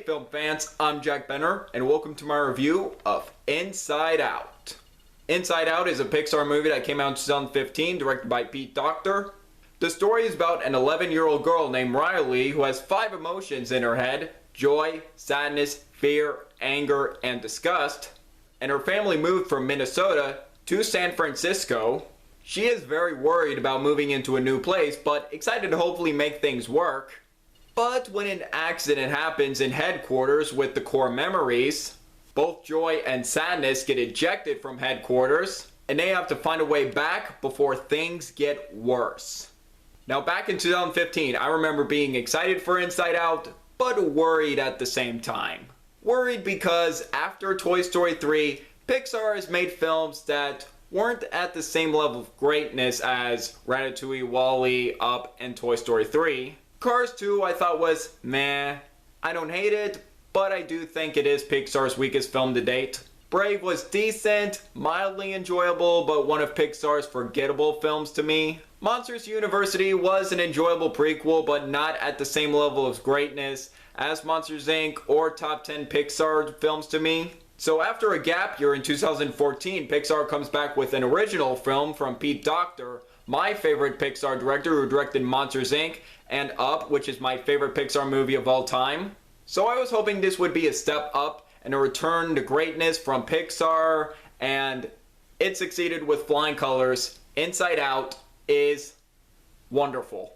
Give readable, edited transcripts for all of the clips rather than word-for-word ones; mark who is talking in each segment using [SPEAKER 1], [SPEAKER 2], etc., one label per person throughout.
[SPEAKER 1] film fans, I'm Jack Benner, and welcome to my review of Inside Out. Inside Out is a Pixar movie that came out in 2015, directed by Pete Docter. The story is about an 11-year-old girl named Riley who has 5 emotions in her head: joy, sadness, fear, anger, and disgust. And her family moved from Minnesota to San Francisco. She is very worried about moving into a new place, but excited to hopefully make things work. But when an accident happens in headquarters with the core memories, both joy and sadness get ejected from headquarters, and they have to find a way back before things get worse. Now, back in 2015, I remember being excited for Inside Out, but worried at the same time. Worried because after Toy Story 3, Pixar has made films that weren't at the same level of greatness as Ratatouille, WALL-E, Up, and Toy Story 3. Cars 2 I thought was meh. I don't hate it, but I do think it is Pixar's weakest film to date. Brave was decent, mildly enjoyable, but one of Pixar's forgettable films to me. Monsters University was an enjoyable prequel, but not at the same level of greatness as Monsters Inc. or top 10 Pixar films to me. So after a gap year in 2014, Pixar comes back with an original film from Pete Docter, my favorite Pixar director who directed Monsters Inc. and Up, which is my favorite Pixar movie of all time. So I was hoping this would be a step up and a return to greatness from Pixar, and it succeeded with flying colors. Inside Out is wonderful.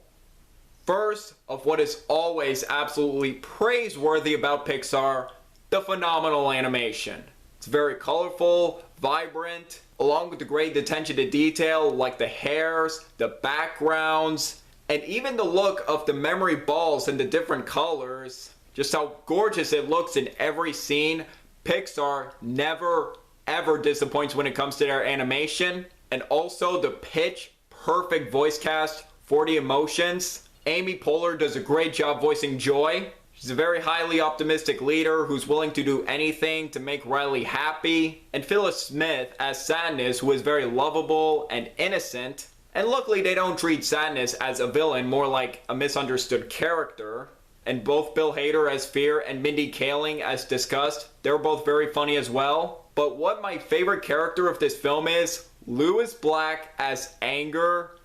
[SPEAKER 1] First of what is always absolutely praiseworthy about Pixar, the phenomenal animation. It's very colorful, vibrant, along with the great attention to detail like the hairs, the backgrounds, and even the look of the memory balls and the different colors. Just how gorgeous it looks in every scene. Pixar never ever disappoints when it comes to their animation. And also the pitch perfect voice cast for the emotions. Amy Poehler does a great job voicing Joy. She's a very highly optimistic leader who's willing to do anything to make Riley happy. And Phyllis Smith as Sadness, who is very lovable and innocent. And luckily they don't treat Sadness as a villain, more like a misunderstood character. And both Bill Hader as Fear and Mindy Kaling as Disgust, they're both very funny as well. But what my favorite character of this film is, Lewis Black as Anger.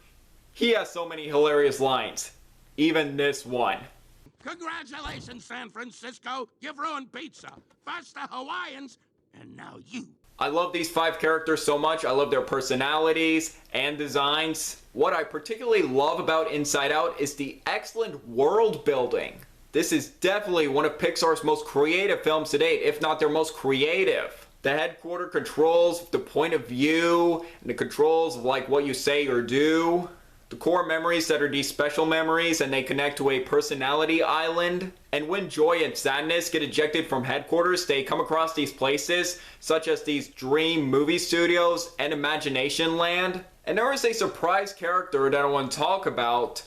[SPEAKER 1] He has so many hilarious lines. Even this one.
[SPEAKER 2] Congratulations, San Francisco. You've ruined pizza. First the Hawaiians, and now you.
[SPEAKER 1] I love these 5 characters so much. I love their personalities and designs. What I particularly love about Inside Out is the excellent world building. This is definitely one of Pixar's most creative films to date, if not their most creative. The headquarter controls, the point of view, and the controls of like what you say or do. The core memories that are these special memories and they connect to a personality island. And when joy and sadness get ejected from headquarters, they come across these places such as these dream movie studios and Imagination Land. And there is a surprise character that I want to talk about,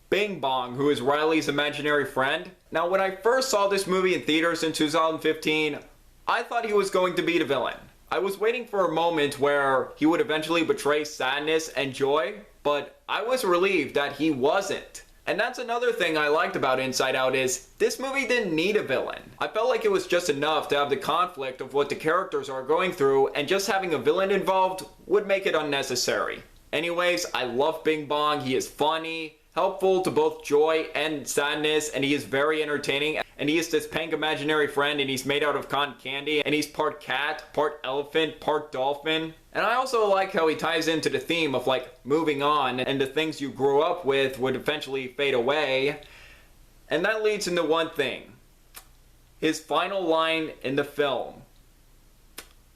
[SPEAKER 1] Bong, who is Riley's imaginary friend. Now when I first saw this movie in theaters in 2015, I thought he was going to be the villain. I was waiting for a moment where he would eventually betray sadness and joy, but I was relieved that he wasn't. And that's another thing I liked about Inside Out is this movie didn't need a villain. I felt like it was just enough to have the conflict of what the characters are going through, and just having a villain involved would make it unnecessary. Anyways, I love Bong. He is funny, helpful to both joy and sadness, and he is very entertaining. And he is this pink imaginary friend, and he's made out of cotton candy, and he's part cat, part elephant, part dolphin. And I also like how he ties into the theme of like moving on, and the things you grew up with would eventually fade away. And that leads into one thing. His final line in the film.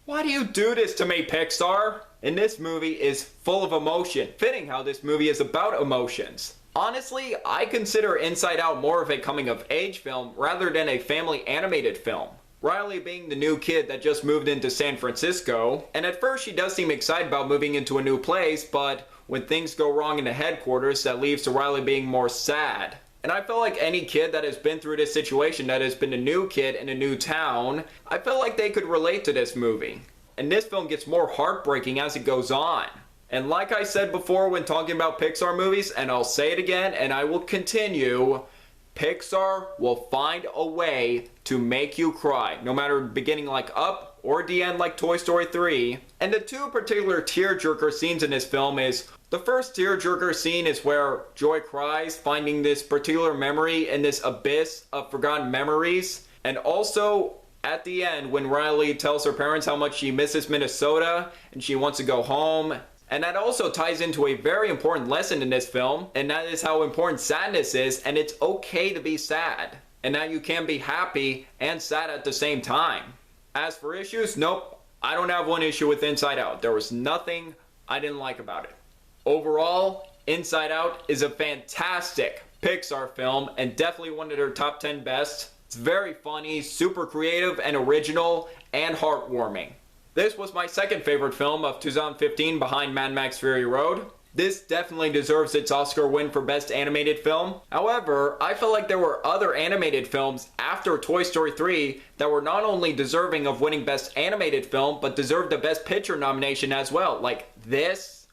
[SPEAKER 1] Why do you do this to me, Pixar? And this movie is full of emotion, fitting how this movie is about emotions. Honestly, I consider Inside Out more of a coming-of-age film rather than a family animated film. Riley being the new kid that just moved into San Francisco, and at first she does seem excited about moving into a new place, but when things go wrong in the headquarters, that leads to Riley being more sad. And I feel like any kid that has been through this situation, that has been a new kid in a new town, I feel like they could relate to this movie. And this film gets more heartbreaking as it goes on. And like I said before when talking about Pixar movies, and I'll say it again and I will continue, Pixar will find a way to make you cry, no matter the beginning like Up or the end like Toy Story 3. And the two particular tearjerker scenes in this film is, the first tearjerker scene is where Joy cries, finding this particular memory in this abyss of forgotten memories. And also at the end when Riley tells her parents how much she misses Minnesota and she wants to go home. And that also ties into a very important lesson in this film, and that is how important sadness is, and it's okay to be sad. And that you can be happy and sad at the same time. As for issues, nope, I don't have one issue with Inside Out. There was nothing I didn't like about it. Overall, Inside Out is a fantastic Pixar film and definitely one of their top 10 best. It's very funny, super creative and original, and heartwarming. This was my second favorite film of 2015 behind Mad Max Fury Road. This definitely deserves its Oscar win for Best Animated Film. However, I felt like there were other animated films after Toy Story 3 that were not only deserving of winning Best Animated Film, but deserved the Best Picture nomination as well, like this,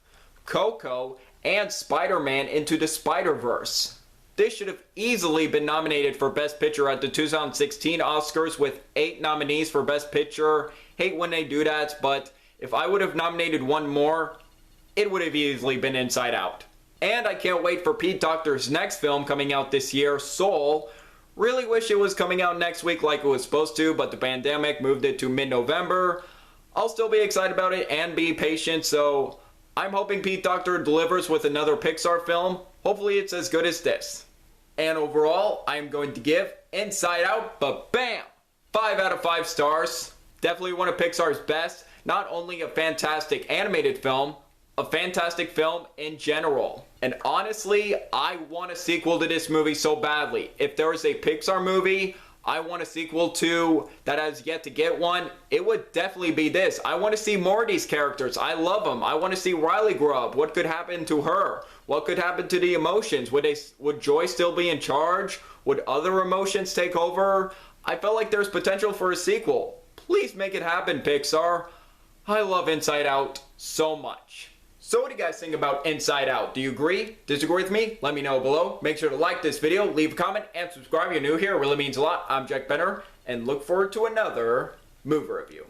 [SPEAKER 1] Coco, and Spider-Man Into the Spider-Verse. This should have easily been nominated for Best Picture at the 2016 Oscars with 8 nominees for Best Picture. Hate when they do that, but if I would have nominated one more, it would have easily been Inside Out. And I can't wait for Pete Docter's next film coming out this year, Soul. Really wish it was coming out next week like it was supposed to, but the pandemic moved it to mid-November. I'll still be excited about it and be patient, so I'm hoping Pete Docter delivers with another Pixar film. Hopefully it's as good as this. And overall, I'm going to give Inside Out, but bam! 5 out of 5 stars. Definitely one of Pixar's best. Not only a fantastic animated film, a fantastic film in general. And honestly, I want a sequel to this movie so badly. If there is a Pixar movie I want a sequel to that has yet to get one, it would definitely be this. I want to see more of these characters. I love them. I want to see Riley grow up. What could happen to her? What could happen to the emotions? Would Joy still be in charge? Would other emotions take over? I felt like there's potential for a sequel. Please make it happen, Pixar. I love Inside Out so much. So what do you guys think about Inside Out? Do you agree? Disagree with me? Let me know below. Make sure to like this video, leave a comment, and subscribe if you're new here. It really means a lot. I'm Jack Benner, and look forward to another movie review.